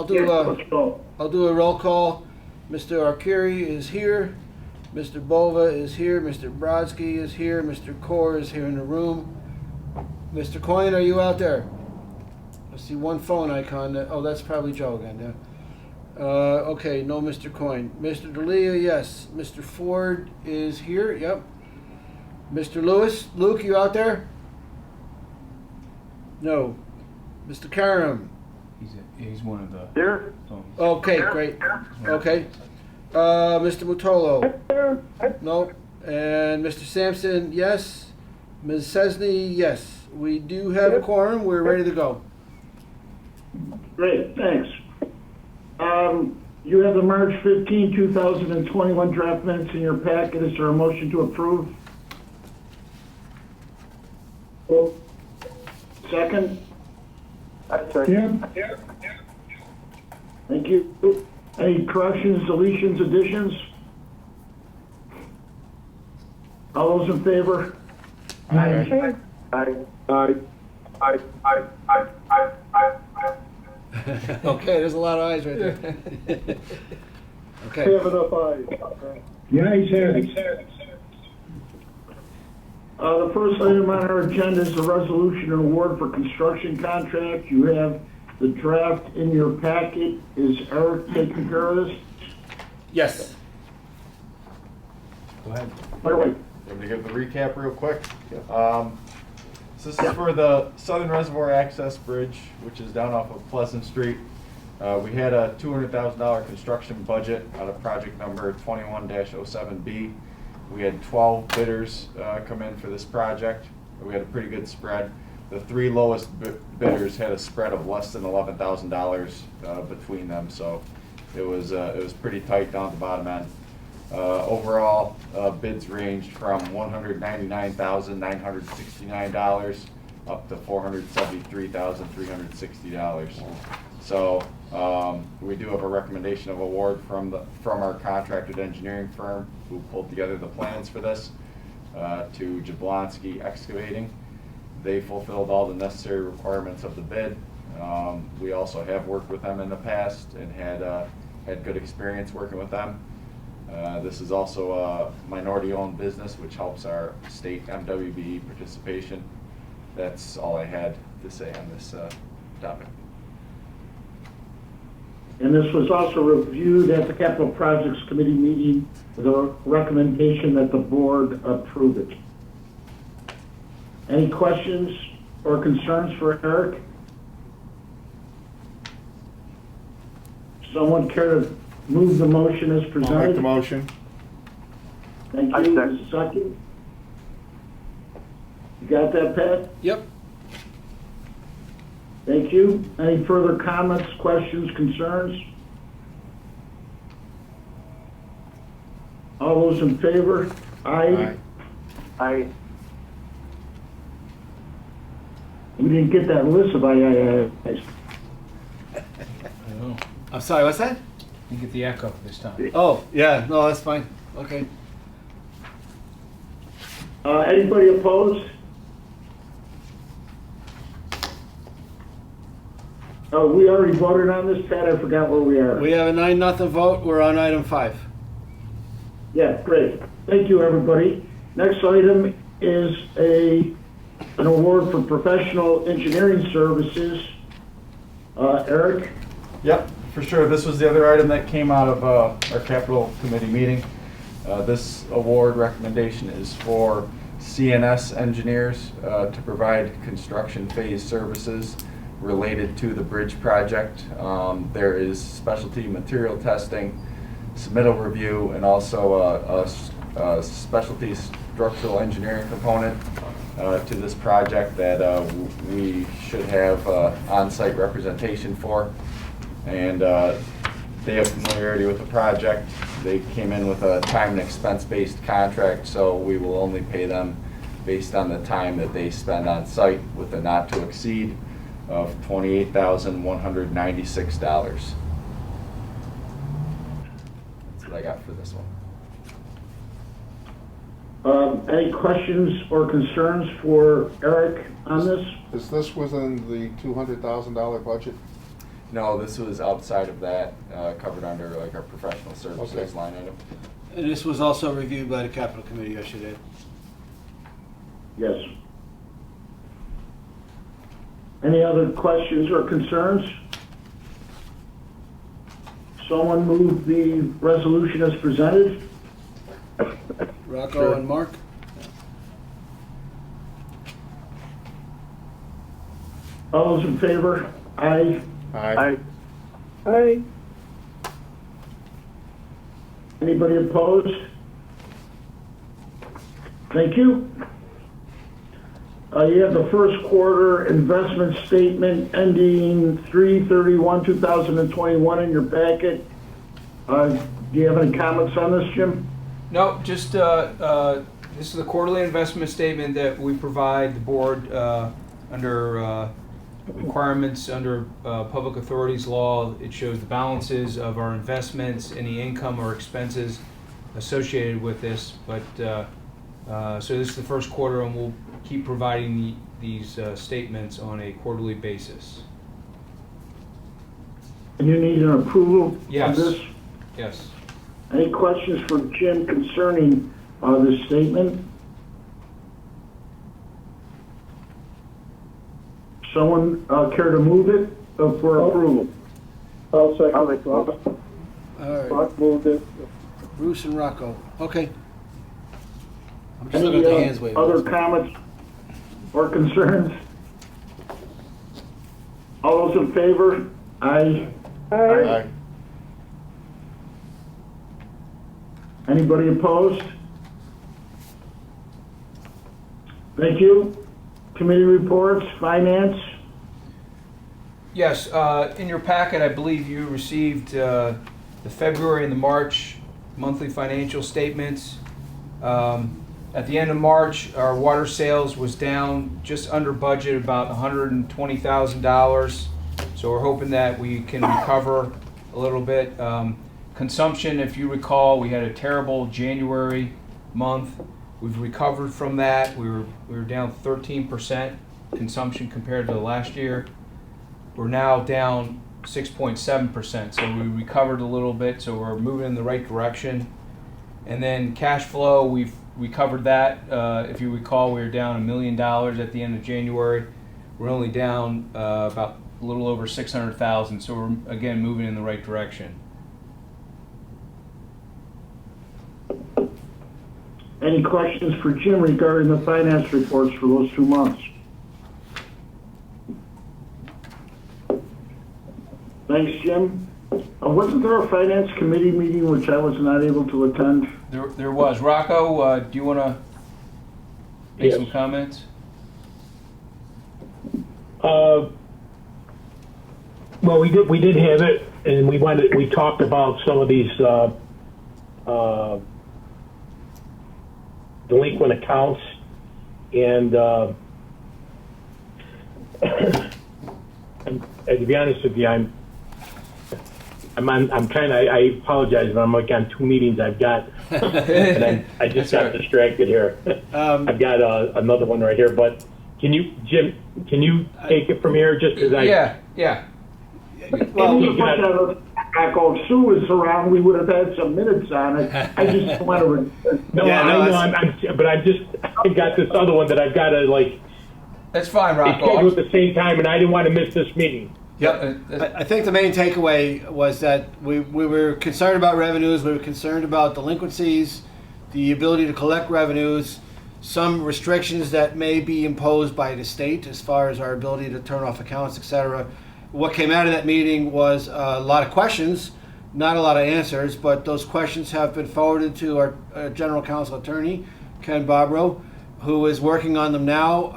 do a roll call. Mr. Arcuri is here. Mr. Bova is here. Mr. Brodsky is here. Mr. Core is here in the room. Mr. Coyne, are you out there? I see one phone icon. Oh, that's probably Joe again. Yeah. Okay, no Mr. Coyne. Mr. D'Elia, yes. Mr. Ford is here. Yep. Mr. Lewis, Luke, you out there? No. Mr. Karam. He's one of the. Here. Okay, great. Okay. Mr. Mutolo. No. And Mr. Sampson, yes. Ms. Cesny, yes. We do have a quorum. We're ready to go. Great, thanks. You have the March 15, 2021 draft minutes in your packet. Is there a motion to approve? Second? Second. Thank you. Any corrections, deletions, additions? All those in favor? Aye. Okay, there's a lot of eyes right there. Okay. Have enough ayes. Yeah, he said. The first item on our agenda is a resolution and award for construction contract. You have the draft in your packet. Is Eric taking care of this? Yes. Go ahead. By the way, I'm going to give the recap real quick. So this is for the Southern Reservoir Access Bridge, which is down off of Pleasant Street. We had a $200,000 construction budget out of project number 21-07B. We had 12 bidders come in for this project. We had a pretty good spread. The three lowest bidders had a spread of less than $11,000 between them, so it was pretty tight down at the bottom end. Overall, bids ranged from $199,969 up to $473,360. So we do have a recommendation of award from our contracted engineering firm who pulled together the plans for this to Jablonski Excavating. They fulfilled all the necessary requirements of the bid. We also have worked with them in the past and had good experience working with them. This is also a minority-owned business, which helps our state MWBE participation. That's all I had to say on this topic. and this was also reviewed at the Capital Projects Committee meeting with a recommendation that the board approve it. Any questions or concerns for Eric? Someone care to move the motion as presented? I'll make the motion. Thank you. Second. You got that, Pat? Yep. Thank you. Any further comments, questions, concerns? All those in favor? Aye. Aye. We didn't get that list of ayes. I'm sorry, what's that? You get the echo this time. Oh, yeah, no, that's fine. Okay. Anybody opposed? We already voted on this, Pat. I forgot where we are. We have a 9-0 vote. We're on item 5. Yeah, great. Thank you, everybody. Next item is an award for professional engineering services. Eric? Yep, for sure. This was the other item that came out of our capital committee meeting. This award recommendation is for CNS engineers to provide construction phase services related to the bridge project. There is specialty material testing, submittal review, and also a specialty structural engineering component to this project that we should have on-site representation for. And they have familiarity with the project. They came in with a time and expense-based contract, so we will only pay them based on the time that they spend on site with a not to exceed of $28,196. That's what I got for this one. Any questions or concerns for Eric on this? Is this within the $200,000 budget? No, this was outside of that, covered under like our professional services Okay. line item. And this was also reviewed by the capital committee, I should add. Yes. Any other questions or concerns? Someone move the resolution as presented? Rocco Sure. and Mark? All those in favor? Aye. Aye. Aye. Anybody opposed? Thank you. You have the first quarter investment statement ending 3/31/2021 in your packet. Do you have any comments on this, Jim? No, just, this is the quarterly investment statement that we provide the board under requirements under public authorities law. It shows the balances of our investments, any income or expenses associated with this. But so this is the first quarter, and we'll keep providing these statements on a quarterly basis. And you need an approval Yes. of this? Yes. Any questions for Jim concerning this statement? Someone care to move it for approval? I'll second. All right, Mark moved it. Bruce and Rocco. Okay. I'm just looking Any at the hands waving. other comments or concerns? All those in favor? Aye. Aye. Anybody opposed? Thank you. Committee reports, finance. Yes, in your packet, I believe you received the February and the March monthly financial statements. At the end of March, our water sales was down just under budget, about $120,000. So we're hoping that we can recover a little bit. Consumption, if you recall, we had a terrible January month. We've recovered from that. We were down 13% consumption compared to last year. We're now down 6.7%, so we recovered a little bit, so we're moving in the right direction. And then cash flow, we've recovered that. If you recall, we were down $1 million at the end of January. We're only down about a little over 600,000, so we're again moving in the right direction. Any questions for Jim regarding the finance reports for those 2 months? Thanks, Jim. Wasn't there a finance committee meeting which I was not able to attend? There was. Rocco, do you want to make Yes. some comments? Well, we did have it, and we talked about some of these delinquent accounts, and and to be honest with you, I'm trying. I apologize, but I'm like on 2 meetings I've got, and I just got distracted here. I've got another one right here, but Jim, can you take it from here? Just as Yeah. Well, If Sue was around, we would have had some minutes on it. I just want to. No, Yeah, no, I know, but I got this other one that I've got to That's fine, it's scheduled Rocco. at the same time, and I didn't want to miss this meeting. Yep. I think the main takeaway was that we were concerned about revenues, we were concerned about delinquencies, the ability to collect revenues, some restrictions that may be imposed by the state as far as our ability to turn off accounts, etc. What came out of that meeting was a lot of questions, not a lot of answers, but those questions have been forwarded to our general counsel attorney, Ken Bobrow, who is working on them now.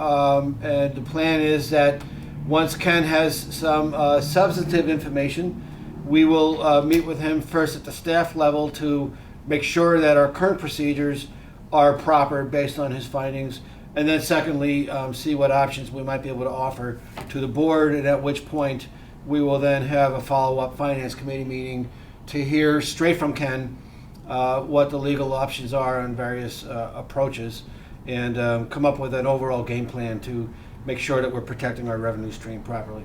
And the plan is that once Ken has some substantive information, we will meet with him first at the staff level to make sure that our current procedures are proper based on his findings, and then secondly, see what options we might be able to offer to the board, and at which point we will then have a follow-up finance committee meeting to hear straight from Ken what the legal options are on various approaches, and come up with an overall game plan to make sure that we're protecting our revenue stream properly.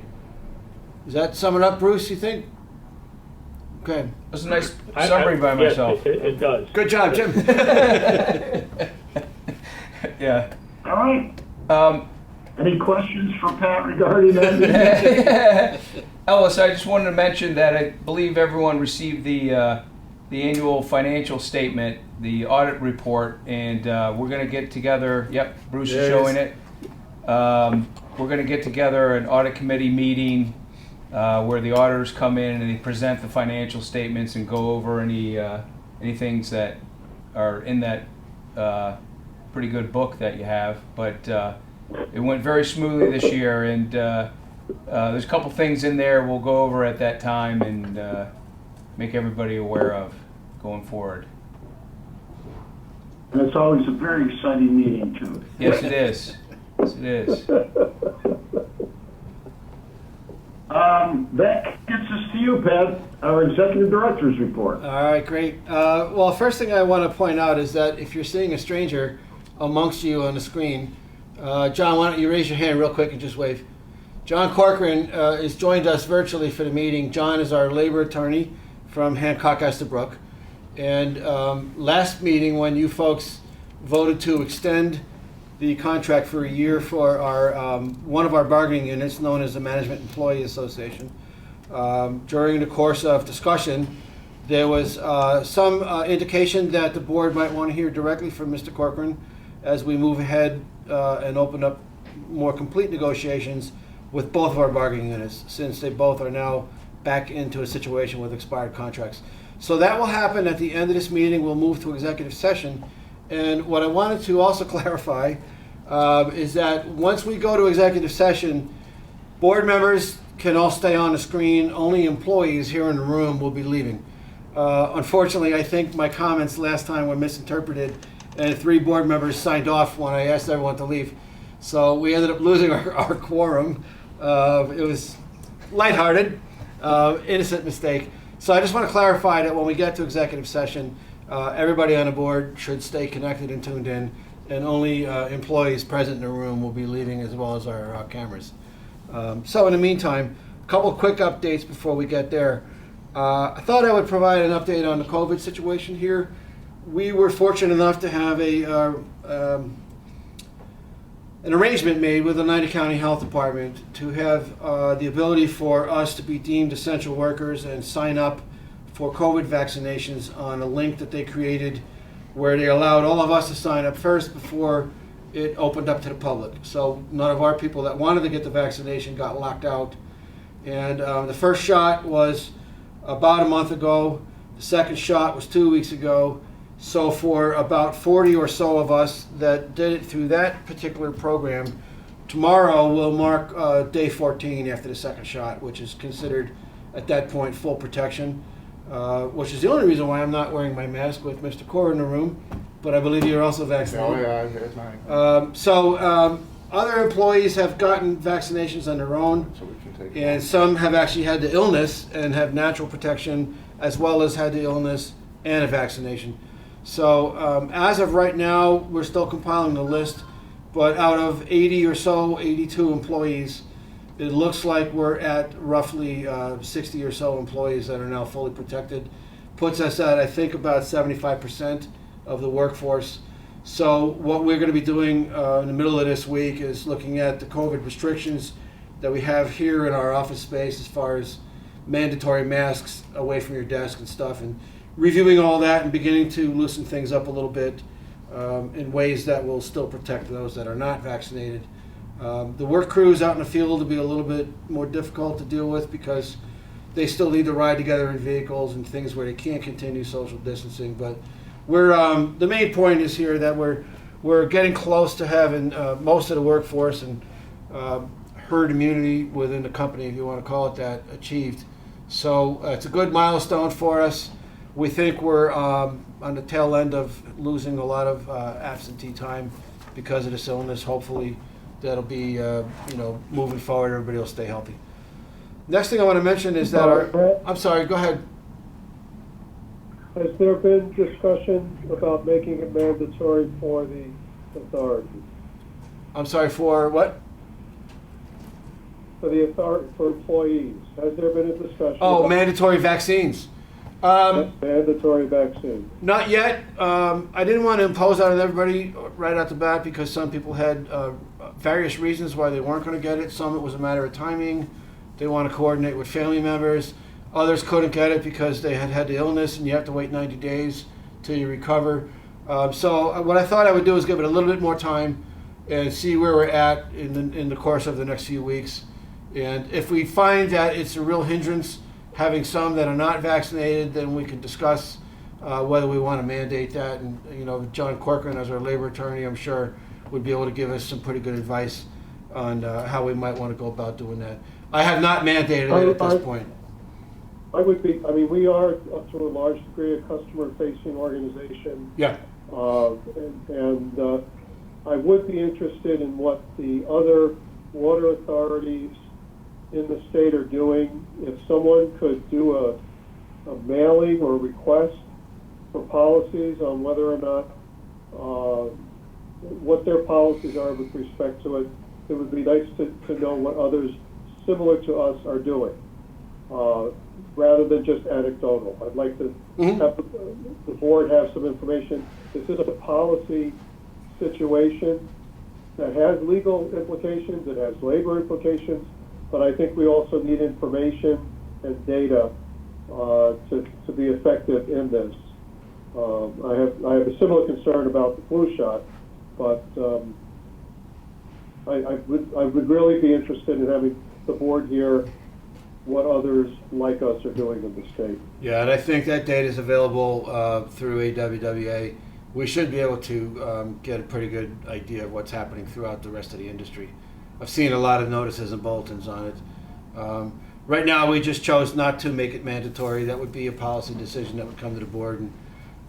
Does that sum it up, Bruce, you think? Okay. That's a nice summary by yes, myself. it does. Good job, Jim. Yeah. All right. Um, Any questions for Pat regarding that? Ellis, I just wanted to mention that I believe everyone received the annual financial statement, the audit report, and we're going to get together. Yep, Bruce is showing it. We're going to get together an audit committee meeting where the auditors come in and they present the financial statements and go over any things that are in that pretty good book that you have. But it went very smoothly this year, and there's a couple things in there we'll go over at that time and make everybody aware of going forward. And it's always a very exciting meeting, too. Yes, it is. Yes, it is. That gets us to you, Pat, our executive director's report. All right, great. Well, first thing I want to point out is that if you're seeing a stranger amongst you on the screen, John, why don't you raise your hand real quick and just wave. John Corcoran has joined us virtually for the meeting. John is our labor attorney from Hancock Estabrook. And last meeting, when you folks voted to extend the contract for a year for our one of our bargaining units, known as the Management Employee Association, during the course of discussion, there was some indication that the board might want to hear directly from Mr. Corcoran as we move ahead and open up more complete negotiations with both of our bargaining units, since they both are now back into a situation with expired contracts. So that will happen at the end of this meeting. We'll move to executive session. And what I wanted to also clarify is that once we go to executive session, board members can all stay on the screen. Only employees here in the room will be leaving. Unfortunately, I think my comments last time were misinterpreted, and 3 board members signed off when I asked everyone to leave. So we ended up losing our quorum. It was lighthearted, innocent mistake. So I just want to clarify that when we get to executive session, everybody on the board should stay connected and tuned in, and only employees present in the room will be leaving, as well as our cameras. So in the meantime, a couple of quick updates before we get there. I thought I would provide an update on the COVID situation here. We were fortunate enough to have an arrangement made with the Oneida County Health Department to have the ability for us to be deemed essential workers and sign up for COVID vaccinations on a link that they created, where they allowed all of us to sign up first before it opened up to the public. So none of our people that wanted to get the vaccination got locked out. And the first shot was about a month ago. The second shot was 2 weeks ago. So for about 40 or so of us that did it through that particular program, tomorrow will mark day 14 after the second shot, which is considered at that point full protection, which is the only reason why I'm not wearing my mask with Mr. Core in the room, but I believe you're also vaccinated. Oh, yeah, it's mine. So other employees have gotten vaccinations on their own, So we can take and some have actually had the illness and have natural protection, as well as had the illness and a vaccination. So as of right now, we're still compiling the list, but out of 80 or so, 82 employees, it looks like we're at roughly 60 or so employees that are now fully protected. Puts us at, I think, about 75% of the workforce. So what we're going to be doing in the middle of this week is looking at the COVID restrictions that we have here in our office space, as far as mandatory masks away from your desk and stuff, and reviewing all that and beginning to loosen things up a little bit in ways that will still protect those that are not vaccinated. The work crews out in the field will be a little bit more difficult to deal with, because they still need to ride together in vehicles and things where they can't continue social distancing. But we're the main point is here that we're getting close to having most of the workforce and herd immunity within the company, if you want to call it that, achieved. So it's a good milestone for us. We think we're on the tail end of losing a lot of absentee time because of this illness. Hopefully that'll be, moving forward, everybody will stay healthy. Next thing I want to mention is that I'm sorry, go ahead. Has there been discussion about making it mandatory for the authorities? I'm sorry, for what? for the authority, for employees? Has there been a discussion? Oh, about mandatory vaccines. mandatory vaccine? Not yet. I didn't want to impose that on everybody right out the bat because some people had various reasons why they weren't going to get it. Some it was a matter of timing. They want to coordinate with family members. Others couldn't get it because they had had the illness and you have to wait 90 days till you recover. So what I thought I would do is give it a little bit more time and see where we're at in the course of the next few weeks. And if we find that it's a real hindrance having some that are not vaccinated, then we can discuss whether we want to mandate that. And John Corcoran, as our labor attorney, I'm sure would be able to give us some pretty good advice on how we might want to go about doing that. I have not mandated it at this point. I would be, I mean, we are, to a large degree, a customer-facing organization. Yeah. And I would be interested in what the other water authorities in the state are doing. If someone could do a mailing or request for policies on whether or not, what their policies are with respect to it, it would be nice to know what others similar to us are doing, rather than just anecdotal. I'd like to have the board have some information. This is a policy situation that has legal implications, it has labor implications, but I think we also need information and data to be effective in this. I have a similar concern about the flu shot, but I would really be interested in having the board hear what others like us are doing in the state. Yeah, and I think that data is available through AWWA. We should be able to get a pretty good idea of what's happening throughout the rest of the industry. I've seen a lot of notices and bulletins on it. Right now, we just chose not to make it mandatory. That would be a policy decision that would come to the board.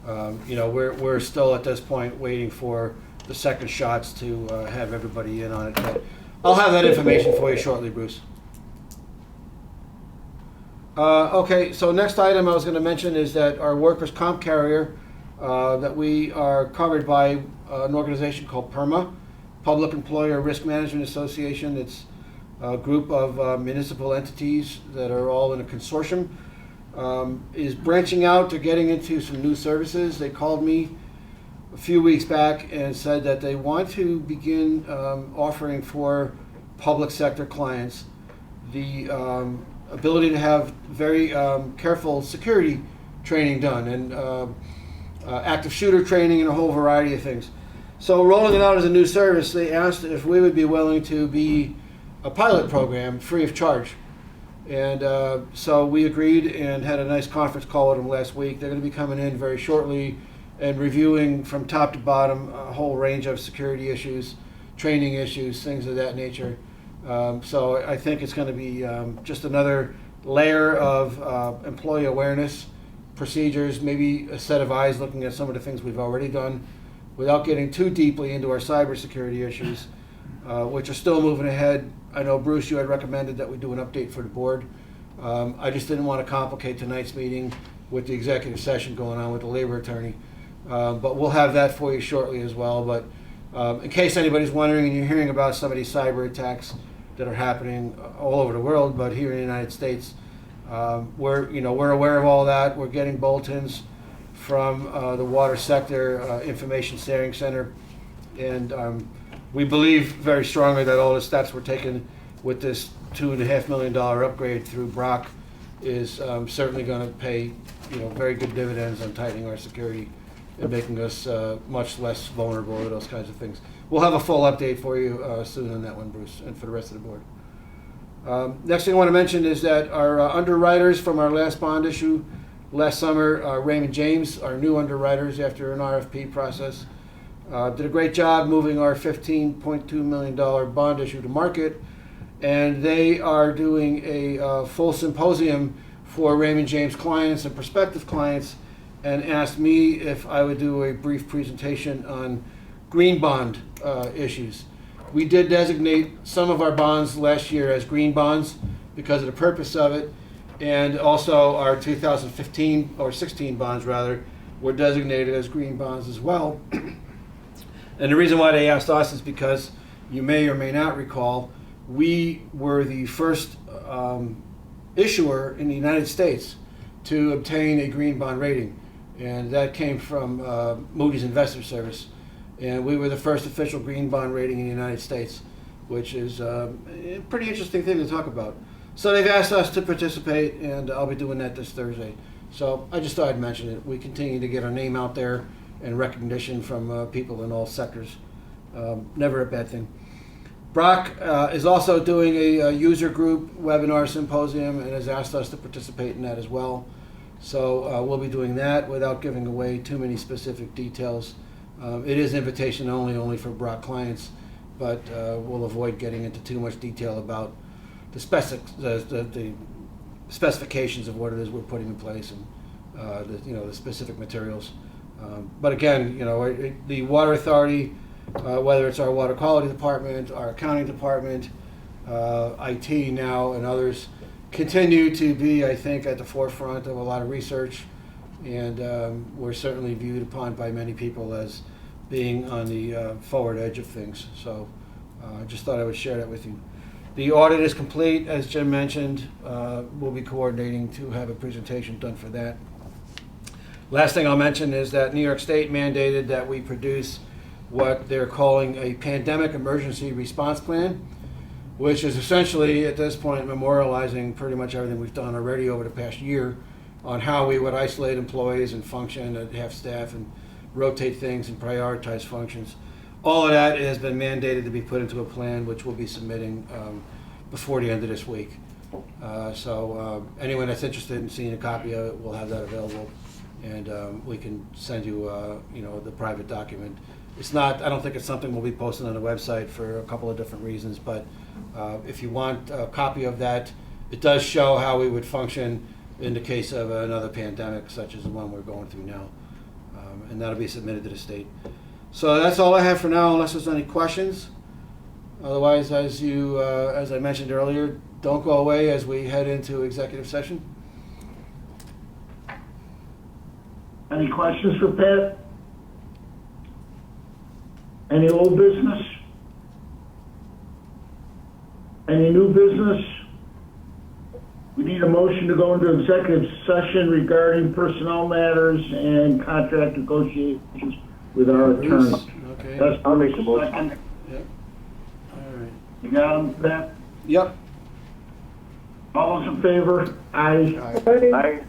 And we're still at this point waiting for the second shots to have everybody in on it. But I'll have that information for you shortly, Bruce. Okay, so next item I was going to mention is that our workers' comp carrier, that we are covered by an organization called PERMA, Public Employer Risk Management Association. It's a group of municipal entities that are all in a consortium, is branching out to getting into some new services. They called me a few weeks back and said that they want to begin offering for public sector clients the ability to have very careful security training done and active shooter training and a whole variety of things. So rolling it out as a new service, they asked if we would be willing to be a pilot program free of charge. And so we agreed and had a nice conference call with them last week. They're going to be coming in very shortly and reviewing from top to bottom a whole range of security issues, training issues, things of that nature. So I think it's going to be just another layer of employee awareness, procedures, maybe a set of eyes looking at some of the things we've already done without getting too deeply into our cybersecurity issues, which are still moving ahead. I know, Bruce, you had recommended that we do an update for the board. I just didn't want to complicate tonight's meeting with the executive session going on with the labor attorney. But we'll have that for you shortly as well. But in case anybody's wondering and you're hearing about some of these cyber attacks that are happening all over the world, but here in the United States, we're aware of all that. We're getting bulletins from the Water Sector Information Sharing Center, and we believe very strongly that all the steps we're taking with this $2.5 million upgrade through Brock is certainly going to pay very good dividends on tightening our security and making us much less vulnerable to those kinds of things. We'll have a full update for you soon on that one, Bruce, and for the rest of the board. Next thing I want to mention is that our underwriters from our last bond issue last summer, Raymond James, our new underwriters after an RFP process, did a great job moving our $15.2 million bond issue to market, and they are doing a full symposium for Raymond James clients and prospective clients, and asked me if I would do a brief presentation on green bond issues. We did designate some of our bonds last year as green bonds because of the purpose of it, and also our 2015 or 16 bonds rather were designated as green bonds as well. And the reason why they asked us is because you may or may not recall we were the first issuer in the United States to obtain a green bond rating, and that came from Moody's Investor Service, and we were the first official green bond rating in the United States, which is a pretty interesting thing to talk about. So they've asked us to participate, and I'll be doing that this Thursday. So I just thought I'd mention it. We continue to get our name out there and recognition from people in all sectors. Never a bad thing. Brock is also doing a user group webinar symposium and has asked us to participate in that as well. So we'll be doing that without giving away too many specific details. It is invitation only for Brock clients, but we'll avoid getting into too much detail about the specifications of what it is we're putting in place and the specific materials. But again, the Water Authority, whether it's our water quality department, our accounting department, IT now, and others, continue to be, I think, at the forefront of a lot of research, and we're certainly viewed upon by many people as being on the forward edge of things. So I just thought I would share that with you. The audit is complete, as Jim mentioned. We'll be coordinating to have a presentation done for that. Last thing I'll mention is that New York State mandated that we produce what they're calling a pandemic emergency response plan, which is essentially at this point memorializing pretty much everything we've done already over the past year on how we would isolate employees and function and have staff and rotate things and prioritize functions. All of that has been mandated to be put into a plan, which we'll be submitting before the end of this week. So anyone that's interested in seeing a copy of it, we'll have that available, and we can send you, the private document. It's not, I don't think it's something we'll be posting on the website for a couple of different reasons, but if you want a copy of that, it does show how we would function in the case of another pandemic such as the one we're going through now. And that'll be submitted to the state. So that's all I have for now, unless there's any questions. Otherwise, as I mentioned earlier, don't go away as we head into executive session. Any questions for Pat? Any old business? Any new business? We need a motion to go into executive session regarding personnel matters and contract negotiations with our attorney. Okay. I'll make the motion. Yep. All right. You got him, Pat? Yep. All those in favor? Aye. Aye. Aye.